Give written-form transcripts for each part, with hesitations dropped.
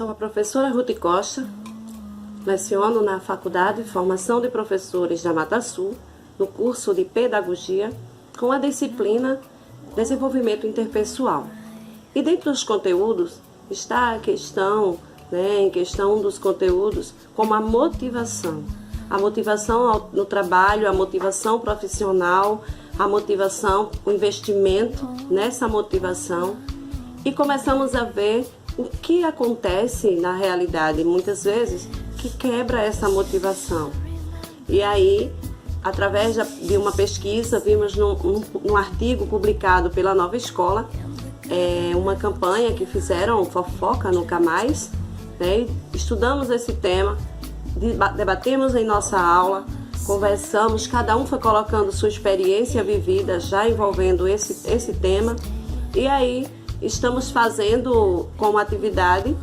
Sou a professora Ruth Costa, leciono na Faculdade de Formação de Professores da Mata Sul, no curso de Pedagogia, com a disciplina Desenvolvimento Interpessoal. E dentro dos conteúdos está em questão dos conteúdos, como a motivação no trabalho, a motivação profissional, a motivação, o investimento nessa motivação. E começamos a ver o que acontece na realidade, muitas vezes, que quebra essa motivação. E aí, através de uma pesquisa, vimos num artigo publicado pela Nova Escola, uma campanha que fizeram, Fofoca Nunca Mais, né? Estudamos esse tema, debatemos em nossa aula, conversamos, cada um foi colocando sua experiência vivida já envolvendo esse tema, e aí estamos fazendo como atividade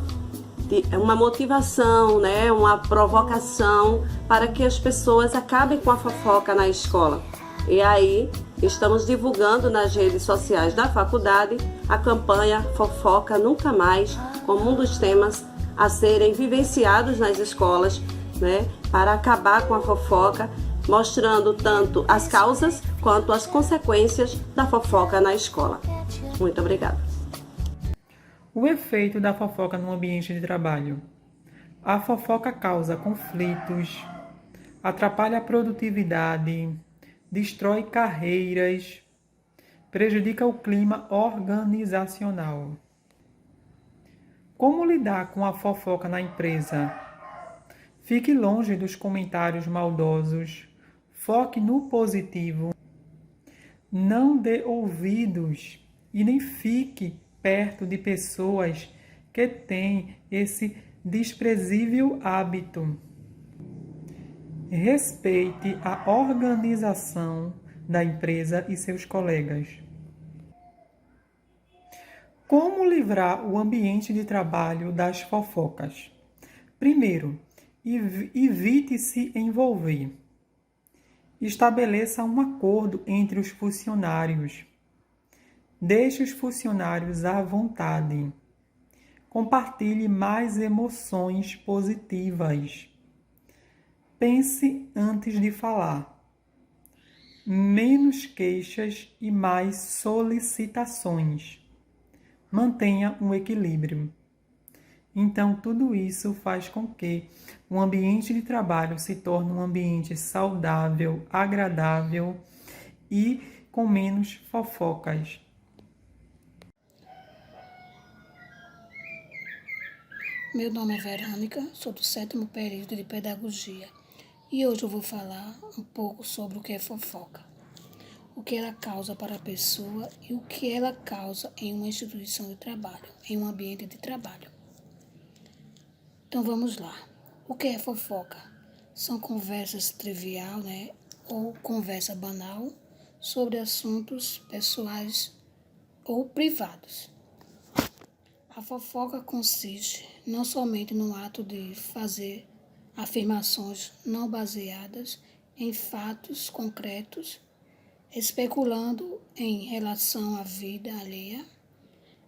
uma motivação, né, uma provocação para que as pessoas acabem com a fofoca na escola. E aí estamos divulgando nas redes sociais da faculdade a campanha Fofoca Nunca Mais, como um dos temas a serem vivenciados nas escolas, né, para acabar com a fofoca, mostrando tanto as causas quanto as consequências da fofoca na escola. Muito obrigada. O efeito da fofoca no ambiente de trabalho. A fofoca causa conflitos, atrapalha a produtividade, destrói carreiras, prejudica o clima organizacional. Como lidar com a fofoca na empresa? Fique longe dos comentários maldosos, foque no positivo, não dê ouvidos e nem fique perto de pessoas que têm esse desprezível hábito. Respeite a organização da empresa e seus colegas. Como livrar o ambiente de trabalho das fofocas? Primeiro, evite se envolver. Estabeleça um acordo entre os funcionários. Deixe os funcionários à vontade. Compartilhe mais emoções positivas. Pense antes de falar. Menos queixas e mais solicitações. Mantenha um equilíbrio. Então, tudo isso faz com que o ambiente de trabalho se torne um ambiente saudável, agradável e com menos fofocas. Meu nome é Verônica, sou do 7º período de Pedagogia e hoje eu vou falar um pouco sobre o que é fofoca, o que ela causa para a pessoa e o que ela causa em uma instituição de trabalho, em um ambiente de trabalho. Então vamos lá. O que é fofoca? São conversas trivial, ou conversa banal sobre assuntos pessoais ou privados. A fofoca consiste não somente no ato de fazer afirmações não baseadas em fatos concretos, especulando em relação à vida alheia,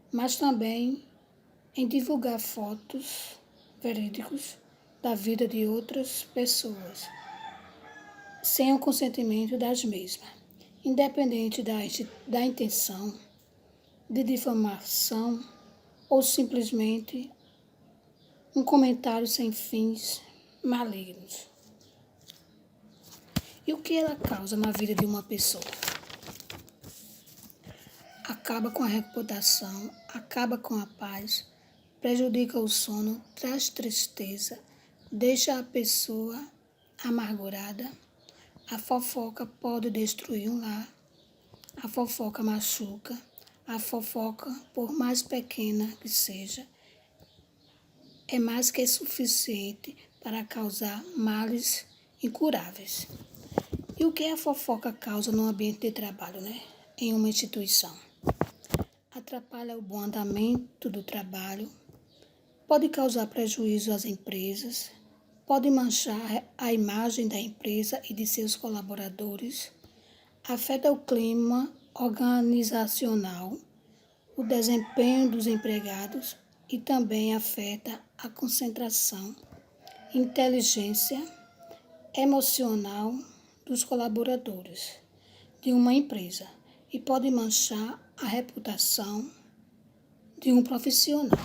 mas também em divulgar fotos verídicos da vida de outras pessoas, sem o consentimento das mesmas, independente da intenção de difamação ou simplesmente um comentário sem fins malignos. E o que ela causa na vida de uma pessoa? Acaba com a reputação, acaba com a paz, prejudica o sono, traz tristeza, deixa a pessoa amargurada. A fofoca pode destruir um lar, a fofoca machuca, a fofoca, por mais pequena que seja, é mais que suficiente para causar males incuráveis. E o que a fofoca causa no ambiente de trabalho, em uma instituição? Atrapalha o bom andamento do trabalho, pode causar prejuízo às empresas, pode manchar a imagem da empresa e de seus colaboradores, afeta o clima organizacional, o desempenho dos empregados e também afeta a concentração, inteligência emocional dos colaboradores de uma empresa e pode manchar a reputação de um profissional.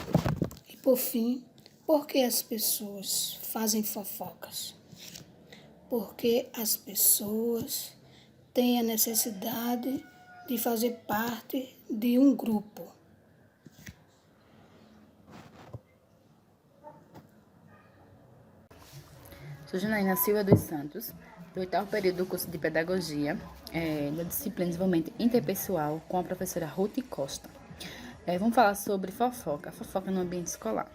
E por fim, por que as pessoas fazem fofocas? Porque as pessoas têm a necessidade de fazer parte de um grupo. Sou Janaína Silva dos Santos, do 8º período do curso de Pedagogia, da disciplina de Desenvolvimento Interpessoal, com a professora Ruth Costa. Vamos falar sobre fofoca no ambiente escolar.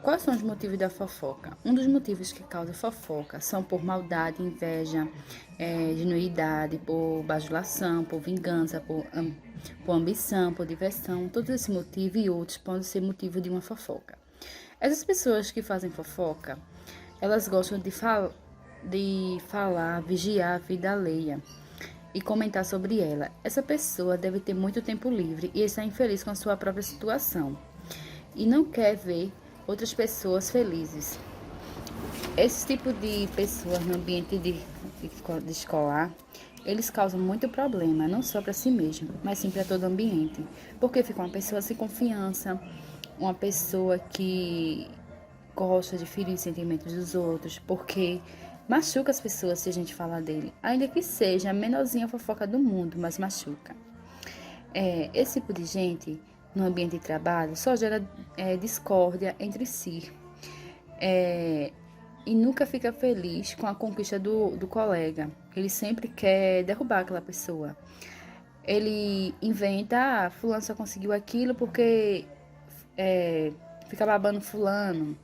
Quais são os motivos da fofoca? Um dos motivos que causa fofoca são por maldade, inveja, genuidade, por bajulação, por vingança, por ambição, por diversão. Todos esses motivos e outros podem ser motivo de uma fofoca. Essas pessoas que fazem fofoca, elas gostam de falar, vigiar a vida alheia e comentar sobre ela. Essa pessoa deve ter muito tempo livre e está infeliz com a sua própria situação e não quer ver outras pessoas felizes. Esse tipo de pessoas no ambiente de escolar, eles causam muito problema, não só para si mesmo, mas sim para todo o ambiente, porque fica uma pessoa sem confiança, uma pessoa que gosta de ferir os sentimentos dos outros, porque machuca as pessoas se a gente falar dele, ainda que seja a menorzinha fofoca do mundo, mas machuca. Esse tipo de gente, no ambiente de trabalho, só gera discórdia entre si, e nunca fica feliz com a conquista do colega. Ele sempre quer derrubar aquela pessoa. Ele inventa, fulano só conseguiu aquilo porque fica babando fulano.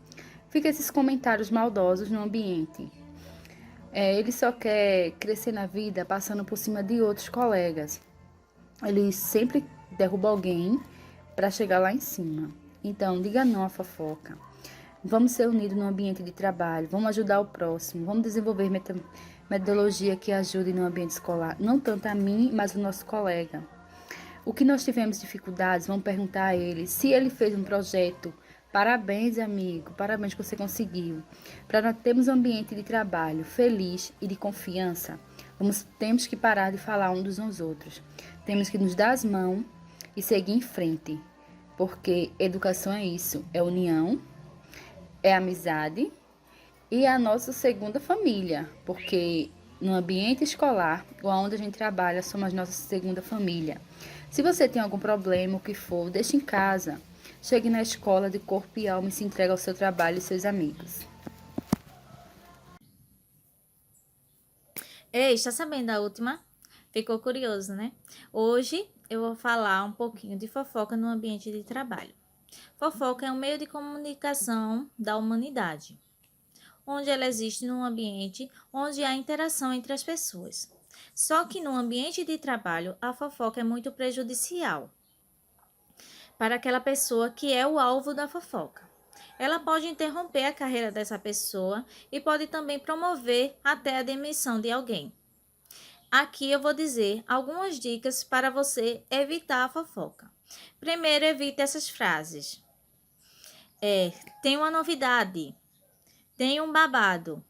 Fica esses comentários maldosos no ambiente. Ele só quer crescer na vida passando por cima de outros colegas. Ele sempre derruba alguém para chegar lá em cima. Então, diga não à fofoca. Vamos ser unidos no ambiente de trabalho, vamos ajudar o próximo, vamos desenvolver metodologia que ajude no ambiente escolar, não tanto a mim, mas o nosso colega. O que nós tivemos dificuldades, vamos perguntar a ele. Se ele fez um projeto, parabéns, amigo, parabéns que você conseguiu. Para nós termos um ambiente de trabalho feliz e de confiança, temos que parar de falar uns dos outros. Temos que nos dar as mãos e seguir em frente, porque educação é isso, é união, é amizade e é a nossa segunda família, porque no ambiente escolar, ou onde a gente trabalha, somos a nossa segunda família. Se você tem algum problema, o que for, deixe em casa. Chegue na escola de corpo e alma e se entregue ao seu trabalho e seus amigos. Ei, está sabendo a última? Ficou curioso, né? Hoje eu vou falar um pouquinho de fofoca no ambiente de trabalho. Fofoca é um meio de comunicação da humanidade, onde ela existe num ambiente onde há interação entre as pessoas. Só que no ambiente de trabalho, a fofoca é muito prejudicial para aquela pessoa que é o alvo da fofoca. Ela pode interromper a carreira dessa pessoa e pode também promover até a demissão de alguém. Aqui eu vou dizer algumas dicas para você evitar a fofoca. Primeiro, evite essas frases. Tem uma novidade, tem um babado.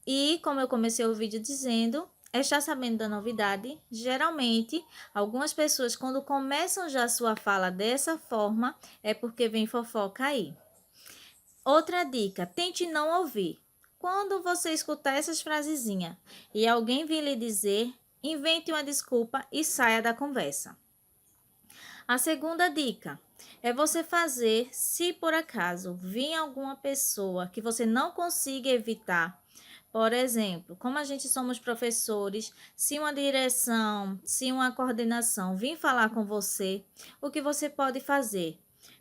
E, como eu comecei o vídeo dizendo, está sabendo da novidade? Geralmente, algumas pessoas, quando começam já a sua fala dessa forma, é porque vem fofoca aí. Outra dica, tente não ouvir. Quando você escutar essas frasezinhas e alguém vir lhe dizer, invente uma desculpa e saia da conversa. A segunda dica é você fazer, se por acaso vir alguma pessoa que você não consiga evitar. Por exemplo, como a gente somos professores, se uma direção, se uma coordenação vir falar com você, o que você pode fazer?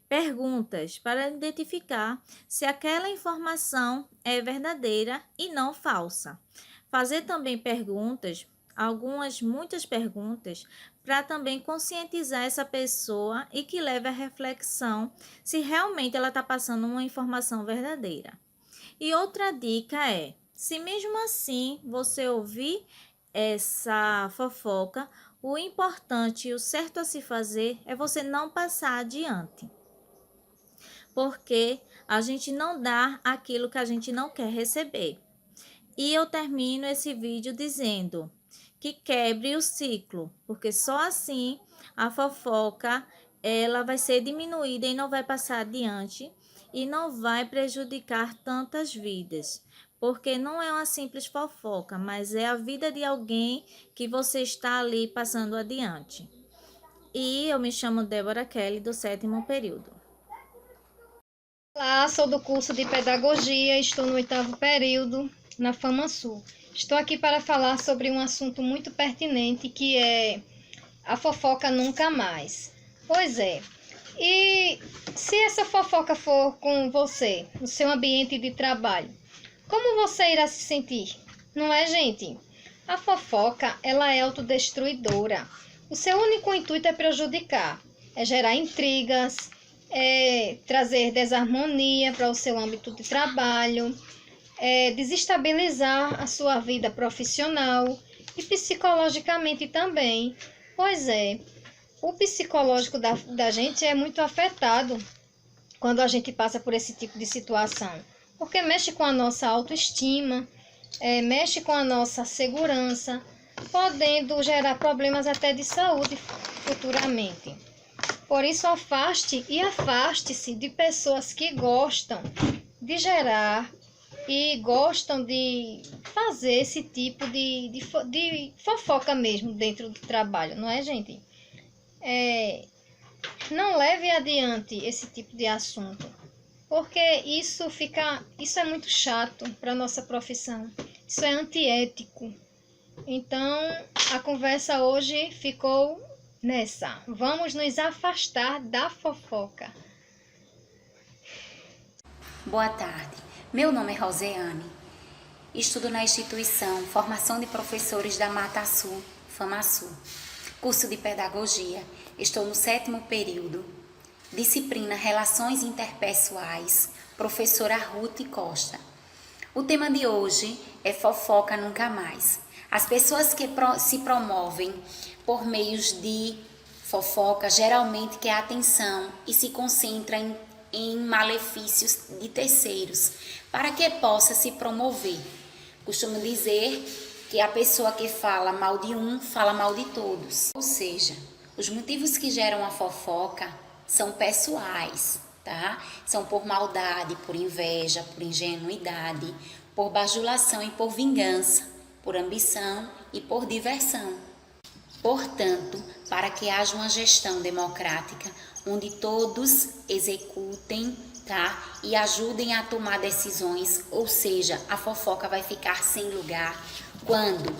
Perguntas para identificar se aquela informação é verdadeira e não falsa. Fazer também perguntas, muitas perguntas, para também conscientizar essa pessoa e que leve à reflexão se realmente ela está passando uma informação verdadeira. E outra dica é, se mesmo assim você ouvir essa fofoca, o importante e o certo a se fazer é você não passar adiante. porque a gente não dá aquilo que a gente não quer receber. E eu termino esse vídeo dizendo que quebre o ciclo, porque só assim a fofoca ela vai ser diminuída e não vai passar adiante e não vai prejudicar tantas vidas. Porque não é uma simples fofoca, mas é a vida de alguém que você está ali passando adiante. E eu me chamo Débora Kelly, do 7º período. Olá, sou do curso de Pedagogia, estou no 8º período na FamaSul. Estou aqui para falar sobre um assunto muito pertinente que é a fofoca nunca mais. Pois é, e se essa fofoca for com você, no seu ambiente de trabalho, como você irá se sentir? Não é, gente? A fofoca, ela é autodestruidora. O seu único intuito é prejudicar, é gerar intrigas, trazer desarmonia para o seu âmbito de trabalho, desestabilizar a sua vida profissional e psicologicamente também. Pois é, o psicológico da gente é muito afetado quando a gente passa por esse tipo de situação, porque mexe com a nossa autoestima, mexe com a nossa segurança, podendo gerar problemas até de saúde futuramente. Por isso, afaste-se de pessoas que gostam de gerar e gostam de fazer esse tipo de fofoca mesmo dentro do trabalho, não é, gente? Não leve adiante esse tipo de assunto, porque isso é muito chato para a nossa profissão, isso é antiético. Então, a conversa hoje ficou nessa. Vamos nos afastar da fofoca. Boa tarde, meu nome é Roseane, estudo na instituição Formação de Professores da MataSul, FamaSul, curso de Pedagogia, estou no 7º período, disciplina Relações Interpessoais, professora Ruth Costa. O tema de hoje é fofoca nunca mais. As pessoas que se promovem por meios de fofoca geralmente quer atenção e se concentram em malefícios de terceiros para que possa se promover. Costumo dizer que a pessoa que fala mal de um, fala mal de todos. Ou seja, os motivos que geram a fofoca são pessoais, tá? São por maldade, por inveja, por ingenuidade, por bajulação e por vingança, por ambição e por diversão. Portanto, para que haja uma gestão democrática, onde todos executem, tá? E ajudem a tomar decisões, ou seja, a fofoca vai ficar sem lugar quando,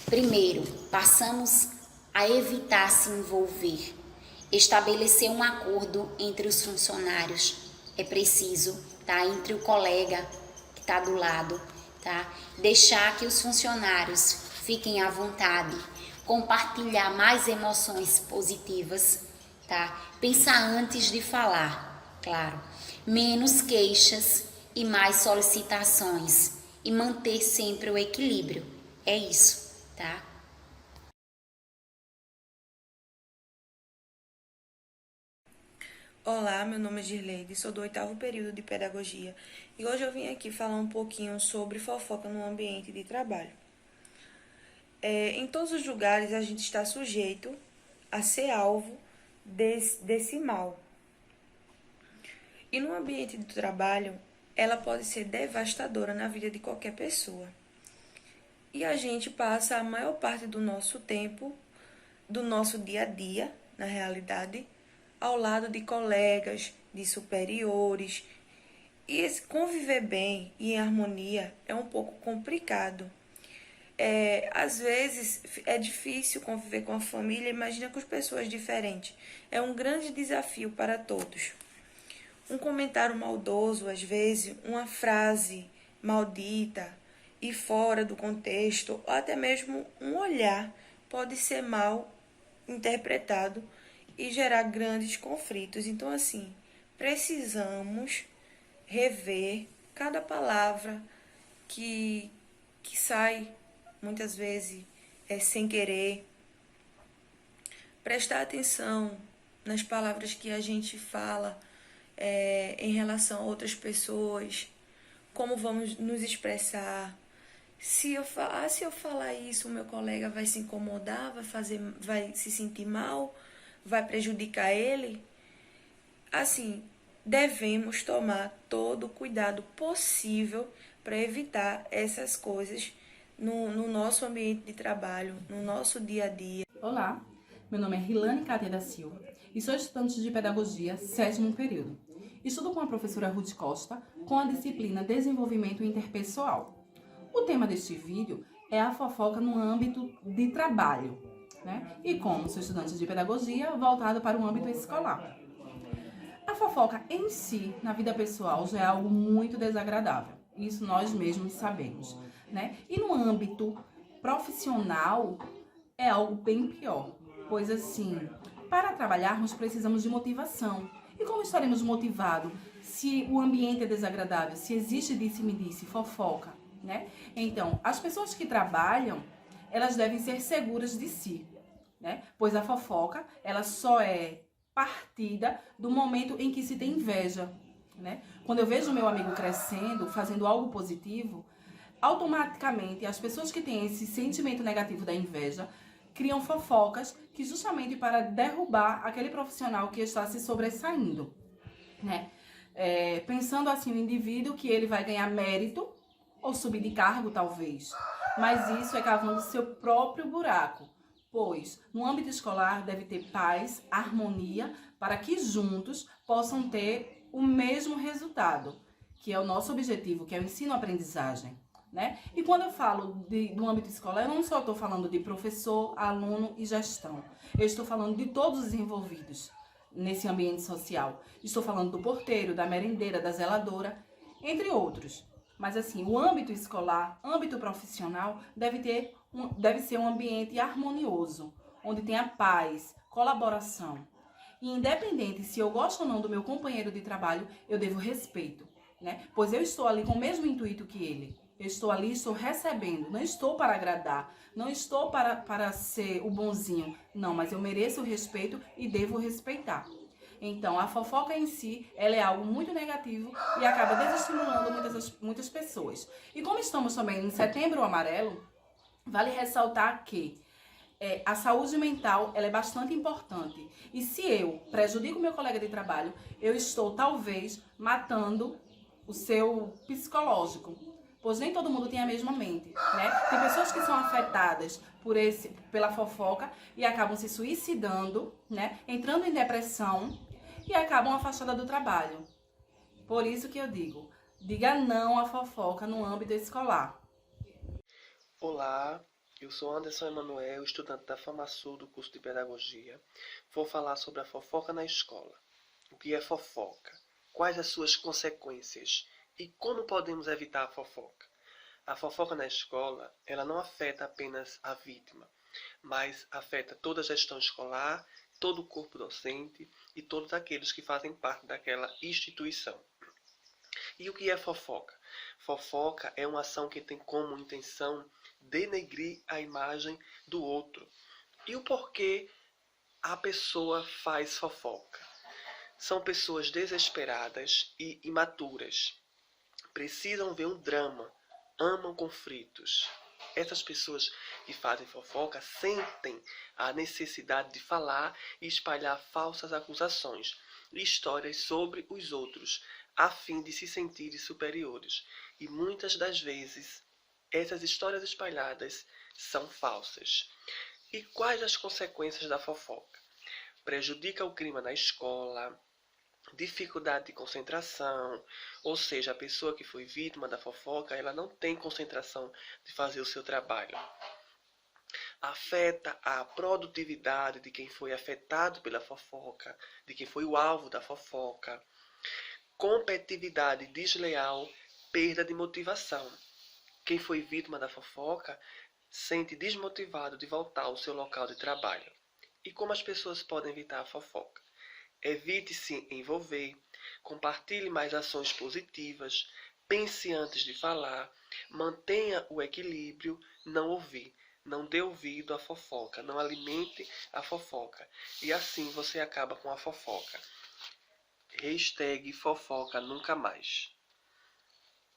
primeiro, passamos a evitar se envolver, estabelecer um acordo entre os funcionários, é preciso, tá? Entre o colega que está do lado, tá? Deixar que os funcionários fiquem à vontade, compartilhar mais emoções positivas, tá? Pensar antes de falar, claro. Menos queixas e mais solicitações e manter sempre o equilíbrio. É isso, tá? Olá, meu nome é Girleide, sou do 8º período de Pedagogia e hoje eu vim aqui falar um pouquinho sobre fofoca no ambiente de trabalho. Em todos os lugares a gente está sujeito a ser alvo desse mal. E no ambiente de trabalho, ela pode ser devastadora na vida de qualquer pessoa. E a gente passa a maior parte do nosso tempo, do nosso dia a dia, na realidade, ao lado de colegas, de superiores. E conviver bem e em harmonia é um pouco complicado. Às vezes é difícil conviver com a família, imagina com as pessoas diferentes. É um grande desafio para todos. Um comentário maldoso, às vezes, uma frase maldita e fora do contexto, ou até mesmo um olhar pode ser mal interpretado e gerar grandes conflitos. Então, assim, precisamos rever cada palavra que sai, muitas vezes, sem querer. Prestar atenção nas palavras que a gente fala em relação a outras pessoas, como vamos nos expressar. Se eu falar isso, o meu colega vai se incomodar, vai se sentir mal, vai prejudicar ele. Assim, devemos tomar todo o cuidado possível para evitar essas coisas no nosso ambiente de trabalho, no nosso dia a dia. Olá, meu nome é Rilane Cátia da Silva e sou estudante de Pedagogia, 7º período. Estudo com a professora Ruth Costa com a disciplina Desenvolvimento Interpessoal. O tema deste vídeo é a fofoca no âmbito de trabalho, né? E como sou estudante de Pedagogia, voltado para o âmbito escolar. A fofoca em si, na vida pessoal, já é algo muito desagradável. Isso nós mesmos sabemos, né? E no âmbito profissional, é algo bem pior. Pois assim, para trabalharmos precisamos de motivação. E como estaremos motivados se o ambiente é desagradável, se existe disse-me-disse, fofoca, né? Então, as pessoas que trabalham, elas devem ser seguras de si, né? Pois a fofoca, ela só é partida do momento em que se tem inveja, né? Quando eu vejo o meu amigo crescendo, fazendo algo positivo, automaticamente as pessoas que têm esse sentimento negativo da inveja criam fofocas que justamente para derrubar aquele profissional que está se sobressaindo, né? Pensando assim no indivíduo que ele vai ganhar mérito ou subir de cargo talvez, mas isso é cavando seu próprio buraco. Pois, no âmbito escolar deve ter paz, harmonia, para que juntos possam ter o mesmo resultado, que é o nosso objetivo, que é o ensino-aprendizagem, né? E quando eu falo do âmbito escolar, eu não só estou falando de professor, aluno e gestão. Eu estou falando de todos os envolvidos nesse ambiente social. Estou falando do porteiro, da merendeira, da zeladora, entre outros. Mas assim, o âmbito escolar, âmbito profissional, deve ser um ambiente harmonioso, onde tenha paz, colaboração. E independente se eu gosto ou não do meu companheiro de trabalho, eu devo respeito, né? Pois eu estou ali com o mesmo intuito que ele. Eu estou ali, estou recebendo, não estou para agradar, não estou para ser o bonzinho. Não, mas eu mereço o respeito e devo respeitar. Então, a fofoca em si, ela é algo muito negativo e acaba desestimulando muitas pessoas. E como estamos também em Setembro Amarelo, vale ressaltar que a saúde mental ela é bastante importante. E se eu prejudico meu colega de trabalho, eu estou talvez matando o seu psicológico. Pois nem todo mundo tem a mesma mente, né? Tem pessoas que são afetadas pela fofoca e acabam se suicidando, né? Entrando em depressão e acabam afastadas do trabalho. Por isso que eu diga não à fofoca no âmbito escolar. Olá, eu sou Anderson Emanuel, estudante da FAMASU do curso de Pedagogia. Vou falar sobre a fofoca na escola. O que é fofoca? Quais as suas consequências? E como podemos evitar a fofoca? A fofoca na escola, ela não afeta apenas a vítima, mas afeta toda a gestão escolar, todo o corpo docente e todos aqueles que fazem parte daquela instituição. E o que é fofoca? Fofoca é uma ação que tem como intenção denegrir a imagem do outro. E o porquê a pessoa faz fofoca? São pessoas desesperadas e imaturas. Precisam ver um drama, amam conflitos. Essas pessoas que fazem fofoca sentem a necessidade de falar e espalhar falsas acusações e histórias sobre os outros, a fim de se sentirem superiores. E muitas das vezes, essas histórias espalhadas são falsas. E quais as consequências da fofoca? Prejudica o clima na escola, dificuldade de concentração, ou seja, a pessoa que foi vítima da fofoca, ela não tem concentração de fazer o seu trabalho. Afeta a produtividade de quem foi afetado pela fofoca, de quem foi o alvo da fofoca. Competitividade desleal, perda de motivação. Quem foi vítima da fofoca sente desmotivado de voltar ao seu local de trabalho. E como as pessoas podem evitar a fofoca? Evite se envolver, compartilhe mais ações positivas, pense antes de falar, mantenha o equilíbrio, não ouvir, não dê ouvido à fofoca, não alimente a fofoca. E assim você acaba com a fofoca. #fofoca nunca mais.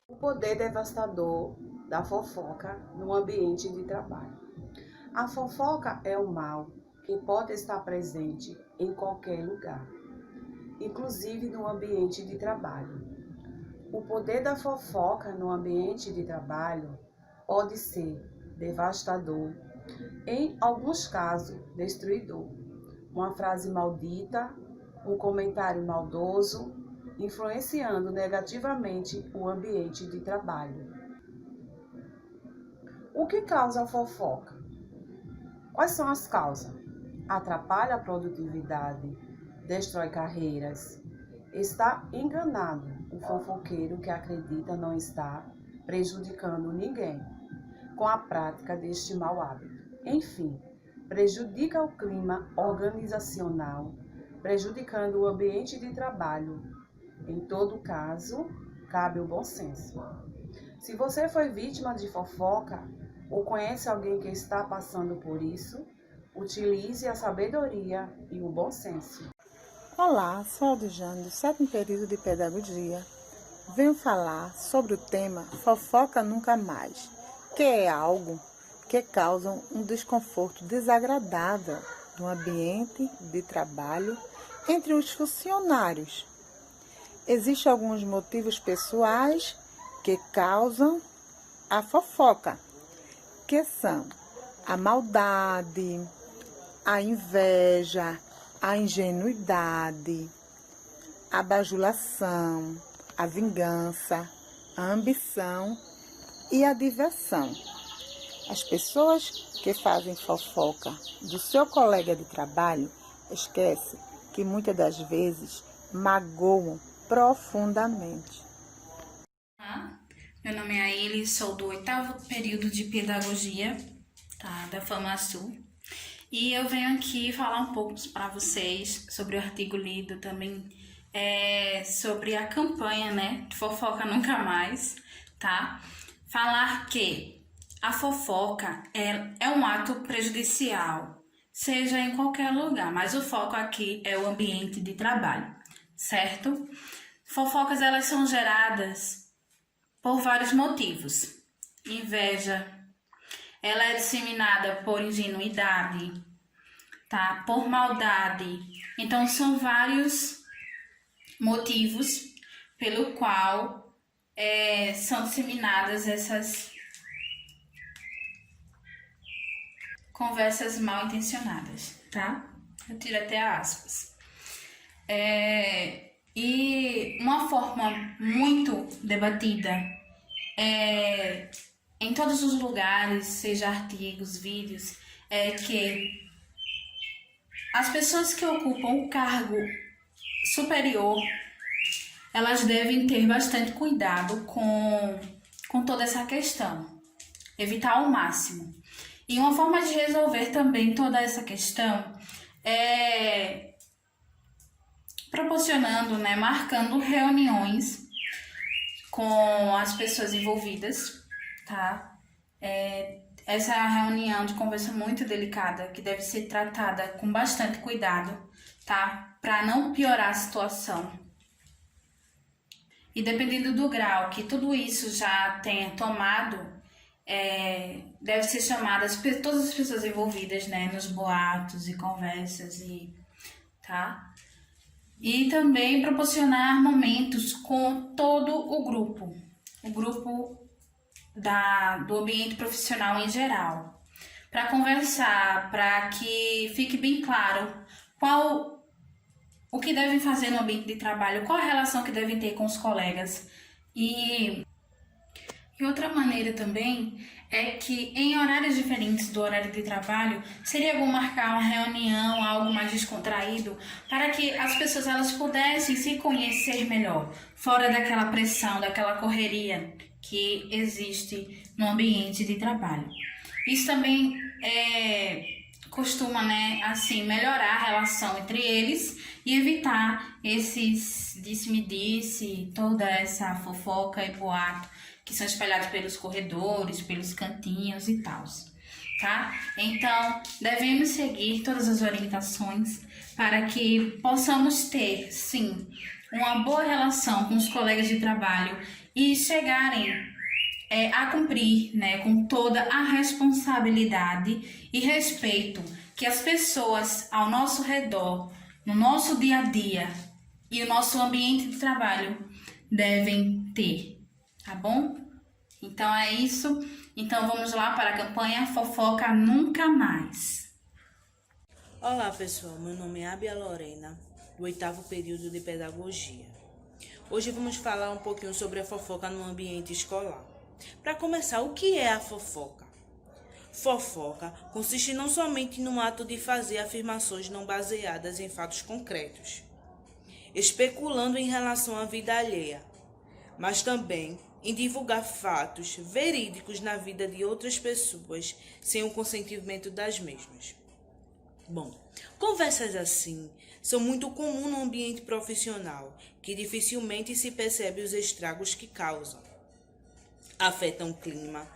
O poder devastador da fofoca no ambiente de trabalho. A fofoca é um mal que pode estar presente em qualquer lugar, inclusive no ambiente de trabalho. O poder da fofoca no ambiente de trabalho pode ser devastador, em alguns casos, destruidor. Uma frase maldita, um comentário maldoso, influenciando negativamente o ambiente de trabalho. O que causa a fofoca? Quais são as causas? Atrapalha a produtividade, destrói carreiras. Está enganado o fofoqueiro que acredita não estar prejudicando ninguém com a prática deste mau hábito. Enfim, prejudica o clima organizacional, prejudicando o ambiente de trabalho. Em todo caso, cabe o bom senso. Se você foi vítima de fofoca ou conhece alguém que está passando por isso, utilize a sabedoria e o bom senso. Olá, sou a Aldejane, do 7º período de Pedagogia. Venho falar sobre o tema Fofoca Nunca Mais, que é algo que causa um desconforto desagradável no ambiente de trabalho entre os funcionários. Existem alguns motivos pessoais que causam a fofoca, que são a maldade, a inveja, a ingenuidade, a bajulação, a vingança, a ambição e a diversão. As pessoas que fazem fofoca do seu colega de trabalho esquecem que muitas das vezes magoam profundamente. Meu nome é Aile, sou do 8º período de Pedagogia, da FamaSul. E eu venho aqui falar um pouco para vocês sobre o artigo lido, também sobre a campanha, de Fofoca Nunca Mais, tá? Falar que a fofoca é um ato prejudicial, seja em qualquer lugar, mas o foco aqui é o ambiente de trabalho, certo? Fofocas, elas são geradas por vários motivos. Inveja, ela é disseminada por ingenuidade, tá? Por maldade. Então, são vários motivos pelo qual são disseminadas essas conversas mal intencionadas, tá? Eu tiro até aspas. E uma forma muito debatida em todos os lugares, seja artigos, vídeos, é que as pessoas que ocupam o cargo superior, elas devem ter bastante cuidado com toda essa questão, evitar ao máximo. E uma forma de resolver também toda essa questão é proporcionando, marcando reuniões com as pessoas envolvidas, tá? Essa é uma reunião de conversa muito delicada, que deve ser tratada com bastante cuidado, tá? Para não piorar a situação. E dependendo do grau que tudo isso já tenha tomado, deve ser chamadas todas as pessoas envolvidas, nos boatos e conversas, tá? E também proporcionar momentos com todo o grupo do ambiente profissional em geral, para conversar, para que fique bem claro o que devem fazer no ambiente de trabalho, qual a relação que devem ter com os colegas. E outra maneira também é que em horários diferentes do horário de trabalho, seria bom marcar uma reunião, algo mais descontraído, para que as pessoas elas pudessem se conhecer melhor, fora daquela pressão, daquela correria que existe no ambiente de trabalho. Isso também costuma, melhorar a relação entre eles e evitar esses disse-me-disse, toda essa fofoca e boato que são espalhados pelos corredores, pelos cantinhos e tal, tá? Então, devemos seguir todas as orientações para que possamos ter, sim, uma boa relação com os colegas de trabalho e chegarem a cumprir, né, com toda a responsabilidade e respeito que as pessoas ao nosso redor, no nosso dia a dia e o nosso ambiente de trabalho devem ter, tá bom? Então é isso. Então vamos lá para a campanha Fofoca Nunca Mais. Olá pessoal, meu nome é Abia Lorena, do 8º período de Pedagogia. Hoje vamos falar um pouquinho sobre a fofoca no ambiente escolar. Para começar, o que é a fofoca? Fofoca consiste não somente no ato de fazer afirmações não baseadas em fatos concretos, especulando em relação à vida alheia, mas também em divulgar fatos verídicos na vida de outras pessoas sem o consentimento das mesmas. Bom, conversas assim são muito comuns no ambiente profissional, que dificilmente se percebe os estragos que causam. Afetam o clima,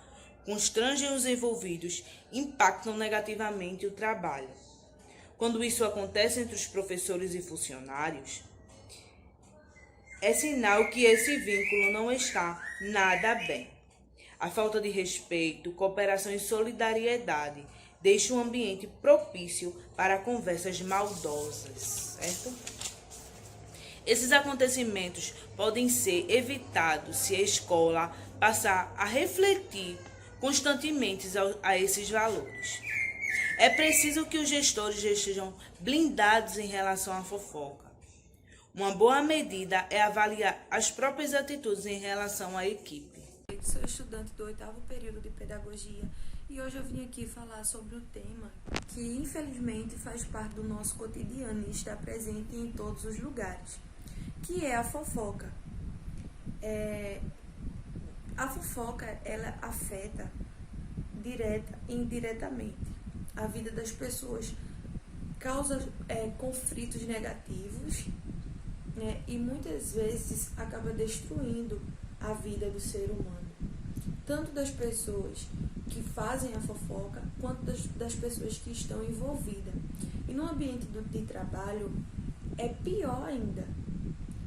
constrangem os envolvidos, impactam negativamente o trabalho. Quando isso acontece entre os professores e funcionários, é sinal que esse vínculo não está nada bem. A falta de respeito, cooperação e solidariedade deixa um ambiente propício para conversas maldosas, certo? Esses acontecimentos podem ser evitados se a escola passar a refletir constantemente a esses valores. É preciso que os gestores estejam blindados em relação à fofoca. Uma boa medida é avaliar as próprias atitudes em relação à equipe. Sou estudante do 8º período de Pedagogia e hoje eu vim aqui falar sobre o tema que infelizmente faz parte do nosso cotidiano e está presente em todos os lugares, que é a fofoca. A fofoca, ela afeta direta e indiretamente a vida das pessoas, causa conflitos negativos, né, e muitas vezes acaba destruindo a vida do ser humano, tanto das pessoas que fazem a fofoca, quanto das pessoas que estão envolvidas. E no ambiente de trabalho é pior ainda.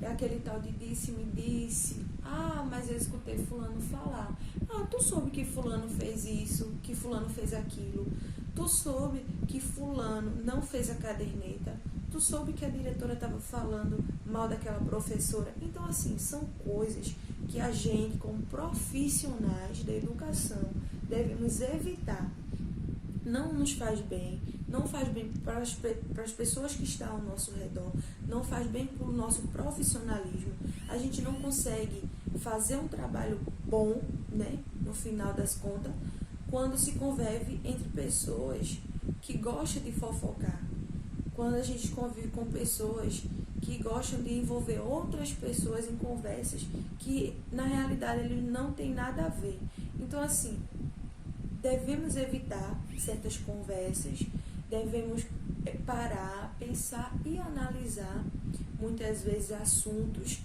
É aquele tal de disse-me disse. Ah, mas eu escutei fulano falar. Ah, tu soube que fulano fez isso, que fulano fez aquilo. Tu soube que fulano não fez a caderneta. Tu soube que a diretora estava falando mal daquela professora. Então, assim, são coisas que a gente, como profissionais da educação, devemos evitar. Não nos faz bem, não faz bem para as pessoas que estão ao nosso redor, não faz bem para o nosso profissionalismo. A gente não consegue fazer um trabalho bom, né, no final das contas, quando se convive entre pessoas que gostam de fofocar. Quando a gente convive com pessoas que gostam de envolver outras pessoas em conversas que, na realidade, eles não têm nada a ver. Então, assim, devemos evitar certas conversas, devemos parar, pensar e analisar, muitas vezes, assuntos,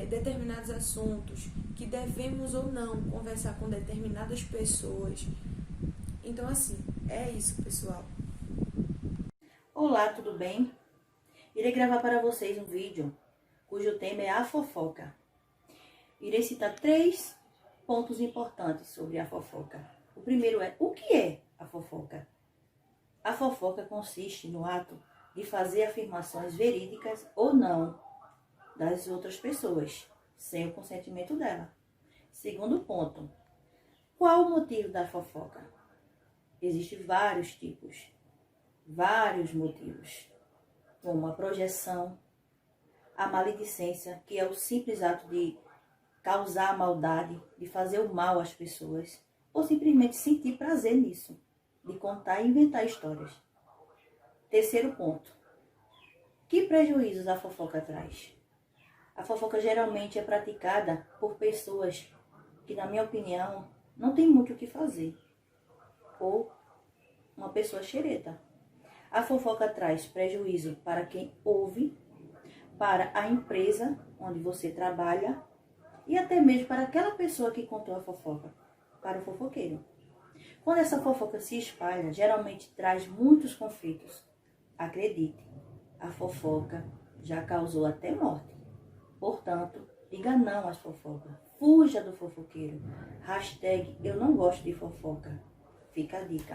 determinados assuntos que devemos ou não conversar com determinadas pessoas. Então, assim, é isso, pessoal. Olá, tudo bem? Irei gravar para vocês um vídeo cujo tema é a fofoca. Irei citar 3 pontos importantes sobre a fofoca. O primeiro é: o que é a fofoca? A fofoca consiste no ato de fazer afirmações verídicas ou não das outras pessoas, sem o consentimento dela. Segundo ponto: qual o motivo da fofoca? Existem vários tipos, vários motivos, como a projeção, a maledicência, que é o simples ato de causar maldade, de fazer o mal às pessoas, ou simplesmente sentir prazer nisso, de contar e inventar histórias. Terceiro ponto: que prejuízos a fofoca traz? A fofoca geralmente é praticada por pessoas que, na minha opinião, não tem muito o que fazer, ou uma pessoa xereta. A fofoca traz prejuízo para quem ouve, para a empresa onde você trabalha e até mesmo para aquela pessoa que contou a fofoca, para o fofoqueiro. Quando essa fofoca se espalha, geralmente traz muitos conflitos. Acredite, a fofoca já causou até morte. Portanto, diga não às fofocas. Fuja do fofoqueiro. Hashtag eu não gosto de fofoca. Fica a dica.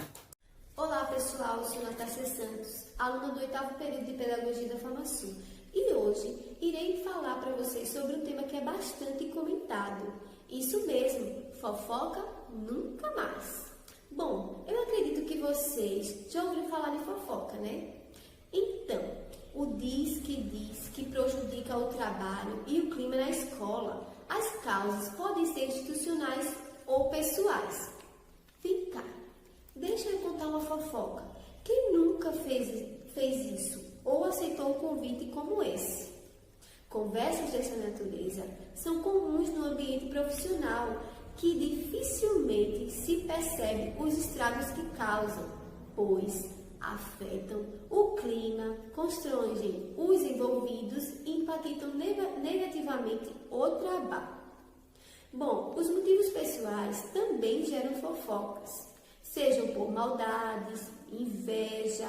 Olá pessoal, eu sou Natácia Santos, aluna do 8º período de Pedagogia da FamaSul. E hoje irei falar para vocês sobre um tema que é bastante comentado. Isso mesmo, fofoca nunca mais. Bom, eu acredito que vocês já ouviram falar de fofoca, né? Então, o diz que prejudica o trabalho e o clima na escola. As causas podem ser institucionais ou pessoais. Vem cá, deixa eu contar uma fofoca. Quem nunca fez isso ou aceitou um convite como esse? Conversas dessa natureza são comuns no ambiente profissional, que dificilmente se percebe os estragos que causam, pois afetam o clima, constrangem os envolvidos e impactam negativamente o trabalho. Bom, os motivos pessoais também geram fofocas, sejam por maldades, inveja,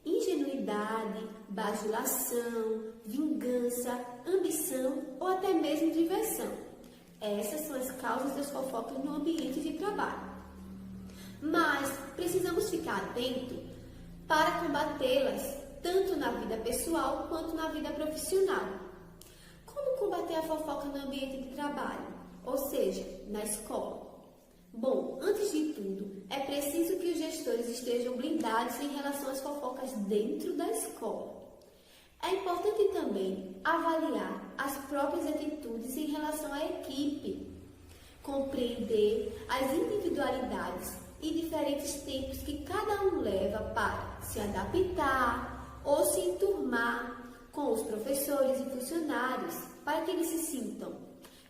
ingenuidade, bajulação, vingança, ambição ou até mesmo diversão. Essas são as causas das fofocas no ambiente de trabalho. Mas precisamos ficar atentos para combatê-las, tanto na vida pessoal quanto na vida profissional. Como combater a fofoca no ambiente de trabalho, ou seja, na escola? Bom, antes de tudo, é preciso que os gestores estejam blindados em relação às fofocas dentro da escola. É importante também avaliar as próprias atitudes em relação à equipe, compreender as individualidades e diferentes tempos que cada um leva para se adaptar ou se enturmar com os professores e funcionários, para que eles se sintam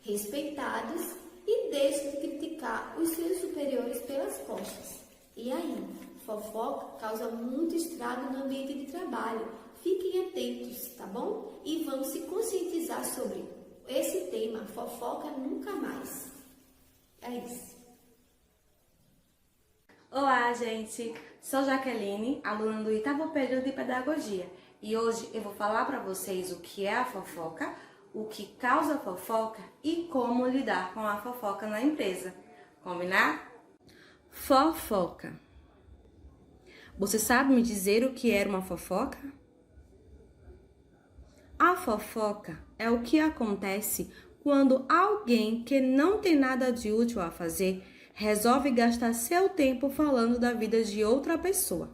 respeitados e deixem de criticar os seus superiores pelas costas. E aí, fofoca causa muito estrago no ambiente de trabalho. Fiquem atentos, tá bom? E vamos se conscientizar sobre esse tema, fofoca nunca mais. É isso. Olá, gente! Sou Jaqueline, aluna do 8º período de Pedagogia. E hoje eu vou falar para vocês o que é a fofoca, o que causa fofoca e como lidar com a fofoca na empresa. Combinar? Fofoca. Você sabe me dizer o que era uma fofoca? A fofoca é o que acontece quando alguém que não tem nada de útil a fazer resolve gastar seu tempo falando da vida de outra pessoa,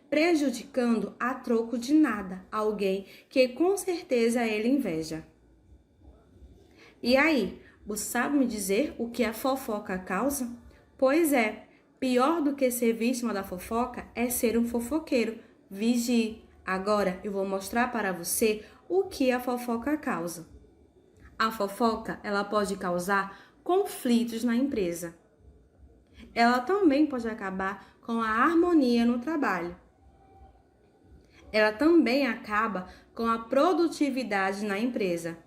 prejudicando a troco de nada alguém que com certeza ele inveja. E aí, você sabe me dizer o que a fofoca causa? Pois é, pior do que ser vítima da fofoca é ser um fofoqueiro. Vigie! Agora eu vou mostrar para você o que a fofoca causa. A fofoca, ela pode causar conflitos na empresa. Ela também pode acabar com a harmonia no trabalho. Ela também acaba com a produtividade na empresa.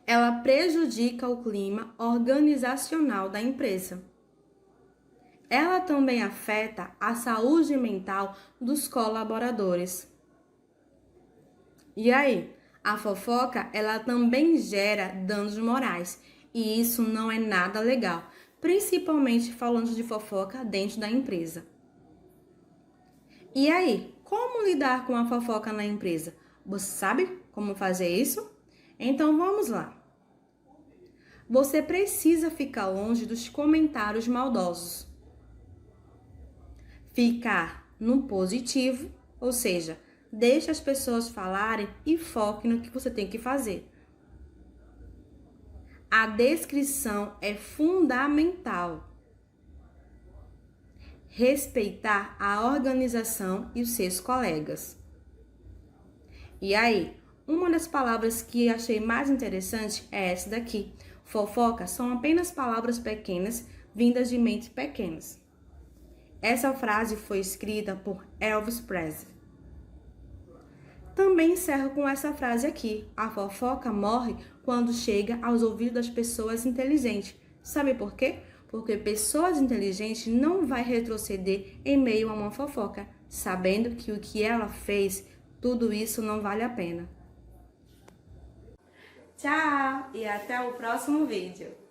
Ela prejudica o clima organizacional da empresa. Ela também afeta a saúde mental dos colaboradores. E aí, a fofoca, ela também gera danos morais, e isso não é nada legal, principalmente falando de fofoca dentro da empresa. E aí, como lidar com a fofoca na empresa? Você sabe como fazer isso? Então vamos lá. Você precisa ficar longe dos comentários maldosos. Ficar no positivo, ou seja, deixe as pessoas falarem e foque no que você tem que fazer. A descrição é fundamental. Respeitar a organização e os seus colegas. E aí, uma das palavras que achei mais interessante é essa daqui. Fofoca são apenas palavras pequenas, vindas de mentes pequenas. Essa frase foi escrita por Elvis Presley. Também encerro com essa frase aqui. A fofoca morre quando chega aos ouvidos das pessoas inteligentes. Sabe por quê? Porque pessoas inteligentes não vai retroceder em meio a uma fofoca, sabendo que o que ela fez, tudo isso não vale a pena. Tchau e até o próximo vídeo.